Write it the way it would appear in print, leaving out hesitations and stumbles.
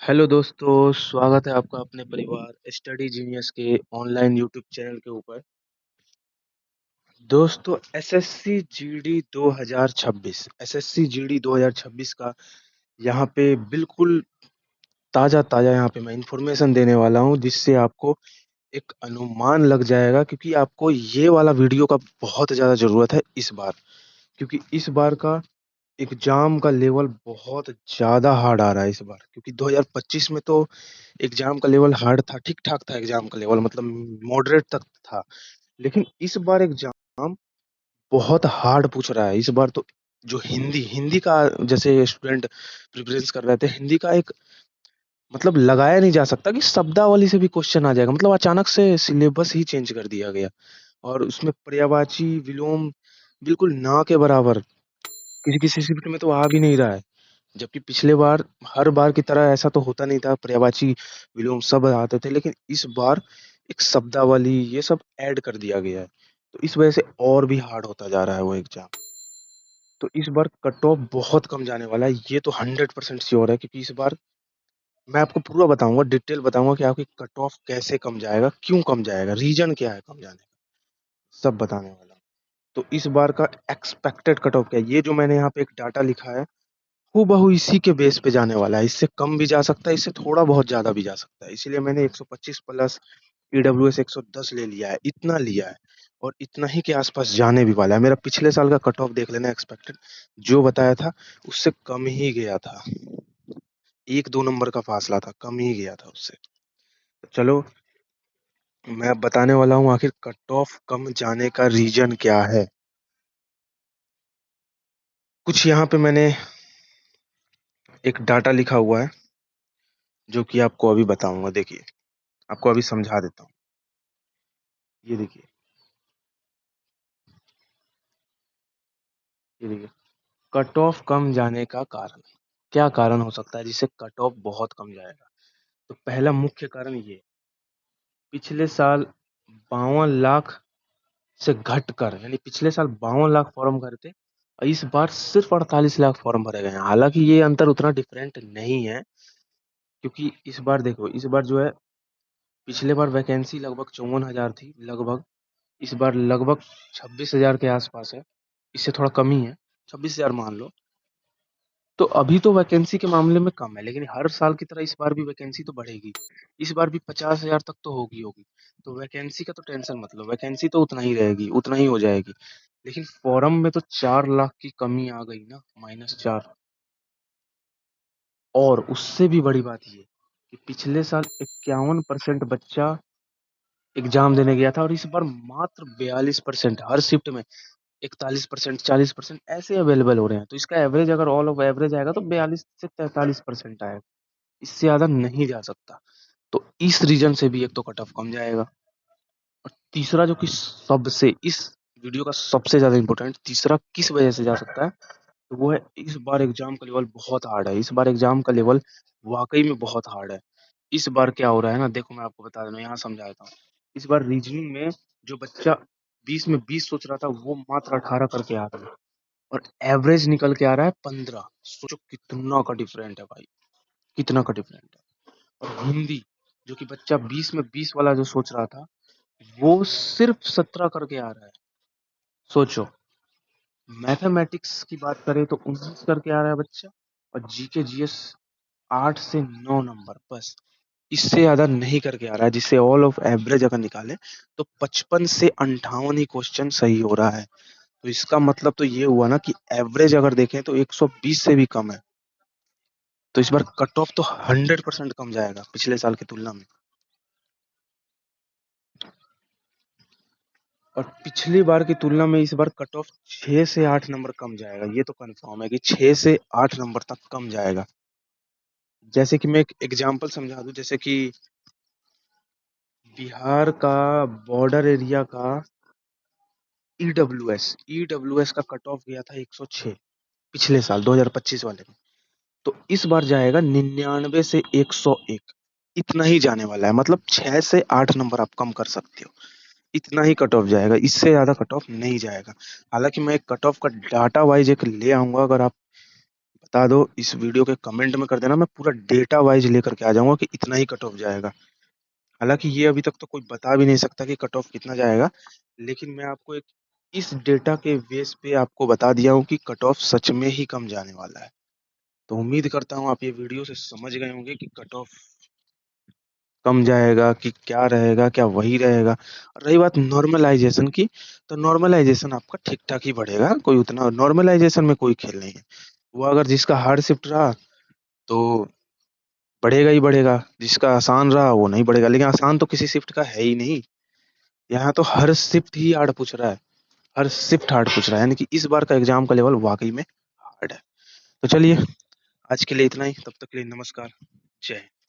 Hello दोस्तों, स्वागत है आपका अपने परिवार स्टडी जीनियस के ऑनलाइन यूट्यूब चैनल के ऊपर। दोस्तों, एसएससी जीडी 2026 एसएससी जीडी 2026 का यहाँ पे बिल्कुल ताजा ताजा यहाँ पे मैं इंफॉर्मेशन देने वाला हूँ, जिससे आपको एक अनुमान लग जाएगा, क्योंकि आपको ये वाला वीडियो का बहुत ज्यादा जरूरत है इस बार। क्योंकि इस बार का एग्जाम का लेवल बहुत ज्यादा हार्ड आ रहा है इस बार, क्योंकि 2025 में तो एग्जाम का लेवल हार्ड था, ठीक ठाक था एग्जाम का लेवल, मतलब मॉडरेट तक था। लेकिन इस बार एग्जाम बहुत हार्ड पूछ रहा है इस बार तो। जो हिंदी हिंदी का, जैसे स्टूडेंट प्रिपरेशन कर रहे थे, हिंदी का एक मतलब लगाया नहीं जा सकता कि शब्दावली से भी क्वेश्चन आ जाएगा, मतलब अचानक से सिलेबस ही चेंज कर दिया गया। और उसमें पर्यायवाची विलोम बिल्कुल ना के बराबर किसी किसी शिफ्ट में तो आ भी नहीं रहा है। जबकि पिछले बार हर बार की तरह ऐसा तो होता नहीं था, पर्यायवाची विलोम सब आते थे, लेकिन इस बार एक शब्दावली ये सब ऐड कर दिया गया है। तो इस वजह से और भी हार्ड होता जा रहा है वो एग्जाम। तो इस बार कट ऑफ बहुत कम जाने वाला है, ये तो 100% श्योर है, क्योंकि इस बार मैं आपको पूरा बताऊंगा, डिटेल बताऊंगा कि आपकी कट ऑफ कैसे कम जाएगा, क्यों कम जाएगा, रीजन क्या है कम जाने का, सब बताने वाला हूं। तो इस बार का एक्सपेक्टेड कट ऑफ क्या है, ये जो मैंने यहाँ पे एक डाटा लिखा है, हूबहू इसी के बेस पे जाने वाला है। इससे कम भी जा सकता है, इससे थोड़ा बहुत ज्यादा भी जा सकता है, इसीलिए मैंने 125 प्लस ईडब्ल्यूएस 110 ले लिया है, इतना लिया है। और इतना ही के आसपास जाने भी वाला है। मेरा पिछले साल का कट ऑफ देख लेना, एक्सपेक्टेड जो बताया था उससे कम ही गया था, 1-2 नंबर का फासला था, कम ही गया था उससे। तो चलो, मैं अब बताने वाला हूँ आखिर कट ऑफ कम जाने का रीजन क्या है। कुछ यहाँ पे मैंने एक डाटा लिखा हुआ है, जो कि आपको अभी बताऊंगा। देखिए, आपको अभी समझा देता हूँ। ये देखिए, ये देखिए, कट ऑफ कम जाने का कारण, क्या कारण हो सकता है जिससे कट ऑफ बहुत कम जाएगा। तो पहला मुख्य कारण ये, पिछले साल 52 लाख से घटकर, यानी पिछले साल 52 लाख फॉर्म भरे थे और इस बार सिर्फ 48 लाख फॉर्म भरे गए हैं। हालांकि ये अंतर उतना डिफरेंट नहीं है, क्योंकि इस बार देखो, इस बार जो है, पिछले बार वैकेंसी लगभग 54,000 थी लगभग, इस बार लगभग 26,000 के आसपास है, इससे थोड़ा कम ही है, 26,000 मान लो। तो अभी तो वैकेंसी के मामले में कम है, लेकिन हर साल की तरह इस बार भी वैकेंसी तो बढ़ेगी। इस बार भी 50,000 तक तो होगी होगी। तो वैकेंसी का तो टेंशन मत लो, वैकेंसी तो उतना ही रहेगी, उतना ही हो जाएगी। लेकिन फॉर्म में तो 4 लाख की कमी आ गई ना, -4। और उससे भी बड़ी बात ये कि पिछले साल 51% बच्चा एग्जाम देने गया था, और इस बार मात्र 42% हर शिफ्ट में, 41%, 40% ऐसे अवेलेबल हो रहे हैं। तो इसका एवरेज अगर ऑल ऑफ एवरेज आएगा तो 42 से 43% आएगा, इससे ज्यादा नहीं जा सकता। तो इस रीजन से भी एक तो कट ऑफ कम जाएगा। और तीसरा, जो कि सबसे इस वीडियो का सबसे ज्यादा इंपॉर्टेंट तीसरा किस वजह से जा सकता है, तो वो है, इस बार एग्जाम का लेवल बहुत हार्ड है। इस बार एग्जाम का लेवल वाकई में बहुत हार्ड है। इस बार क्या हो रहा है ना, देखो मैं आपको बता देता हूँ, यहाँ समझा देता हूँ। इस बार रीजनिंग में जो बच्चा 20 में 20 सोच रहा था, वो मात्र 18 करके आ रहा है, और एवरेज निकल के आ रहा है 15। सोचो कितना का डिफरेंट है भाई, कितना का डिफरेंट है। और हिंदी, जो कि बच्चा 20 में 20 वाला जो सोच रहा था, वो सिर्फ 17 करके आ रहा है। सोचो, मैथमेटिक्स की बात करें तो 19 करके आ रहा है बच्चा, और जीके जीएस 8 से 9 नंबर बस, इससे ज्यादा नहीं करके आ रहा है, जिससे ऑल ऑफ एवरेज अगर निकाले तो 55 से 58 ही क्वेश्चन सही हो रहा है। तो इसका मतलब तो ये हुआ ना कि एवरेज अगर देखें तो 120 से भी कम है। तो इस बार कट ऑफ तो 100% कम जाएगा पिछले साल की तुलना में। और पिछली बार की तुलना में इस बार कट ऑफ 6 से 8 नंबर कम जाएगा, ये तो कंफर्म है कि 6 से 8 नंबर तक कम जाएगा। जैसे कि मैं एक एग्जांपल समझा दूं, जैसे कि बिहार का बॉर्डर एरिया का ईडब्ल्यूएस का कट ऑफ गया था 106 पिछले साल 2025 वाले में। तो इस बार जाएगा 99 से 101, इतना ही जाने वाला है, मतलब 6 से 8 नंबर आप कम कर सकते हो, इतना ही कट ऑफ जाएगा, इससे ज्यादा कट ऑफ नहीं जाएगा। हालांकि मैं एक कट ऑफ का डाटा वाइज एक ले आऊंगा, अगर आप बता दो, इस वीडियो के कमेंट में कर देना, मैं पूरा डेटा वाइज लेकर के आ जाऊंगा कि इतना ही कट ऑफ जाएगा। हालांकि ये अभी तक तो कोई बता भी नहीं सकता कि कट ऑफ कितना जाएगा, लेकिन मैं आपको एक इस डेटा के बेस पे आपको बता दिया हूँ कि कट ऑफ सच में ही कम जाने वाला है। तो उम्मीद करता हूँ आप ये वीडियो से समझ गए होंगे कि कट ऑफ कम जाएगा कि क्या रहेगा, क्या वही रहेगा। और रही बात नॉर्मलाइजेशन की, तो नॉर्मलाइजेशन आपका ठीक ठाक ही बढ़ेगा, कोई उतना नॉर्मलाइजेशन में कोई खेल नहीं है। वो अगर जिसका हार्ड शिफ्ट रहा तो बढ़ेगा ही बढ़ेगा, जिसका आसान रहा वो नहीं बढ़ेगा, लेकिन आसान तो किसी शिफ्ट का है ही नहीं। यहाँ तो हर शिफ्ट ही हार्ड पूछ रहा है, हर शिफ्ट हार्ड पूछ रहा है, यानी कि इस बार का एग्जाम का लेवल वाकई में हार्ड है। तो चलिए, आज के लिए इतना ही, तब तक के लिए नमस्कार, जय हिंद।